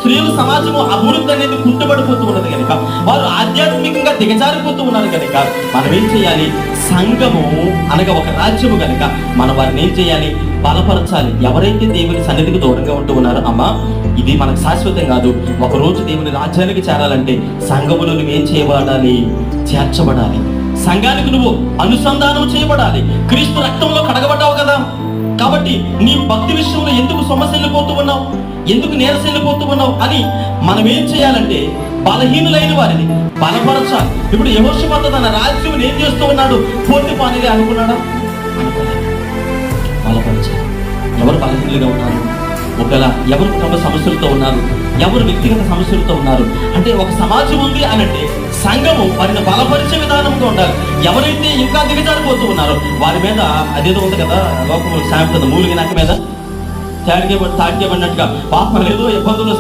స్త్రీల సమాజము అభివృద్ధి అనేది కుంటుపడిపోతూ ఉన్నది కనుక, వారు ఆధ్యాత్మికంగా దిగజారిపోతూ ఉన్నారు కనుక మనం ఏం చేయాలి? సంఘము అనగా ఒక రాజ్యము కనుక మనం వారిని ఏం చేయాలి? బలపరచాలి. ఎవరైతే దేవుని సన్నిధికి దూరంగా ఉంటూ ఉన్నారో, అమ్మా ఇది మనకు శాశ్వతం కాదు. ఒకరోజు దేవుని రాజ్యానికి చేరాలంటే సంఘములో నువ్వు ఏం చేయబడాలి? చేర్చబడాలి. సంఘానికి నువ్వు అనుసంధానం చేయబడాలి. క్రీస్తు రక్తంలో కడగబడ్డావు కదా, కాబట్టి నీ భక్తి విషయంలో ఎందుకు సొమ్మసిల్లిపోతూ ఉన్నావు, ఎందుకు నీరసిల్లిపోతూ ఉన్నావు అని మనం ఏం చేయాలంటే బలహీనులైన వారిని బలపరచాలి. ఇప్పుడు యెహోషాపాతు తన రాజ్యం ఏం చేస్తూ ఉన్నాడు? పూర్తి పనిగా అనుకున్నాడా? అనుకోలేదు. బలపరచాలి. ఎవరు బలహీనులుగా ఉన్నారు? ఒకవేళ ఎవరు కుటుంబ సమస్యలతో ఉన్నారు, ఎవరు వ్యక్తిగత సమస్యలతో ఉన్నారు అంటే ఒక సమాజం ఉంది అనంటే సంఘము వారిని బలపరిచే విధానంగా ఉండాలి. ఎవరైతే ఇంకా దిగజారిపోతూ ఉన్నారో వారి మీద అదేదో ఉంది కదా, లోకంలో సామెత, మూలిగి నక్క మీద తాడికేబడినట్టుగా పాపం లేదు, ఇబ్బందులు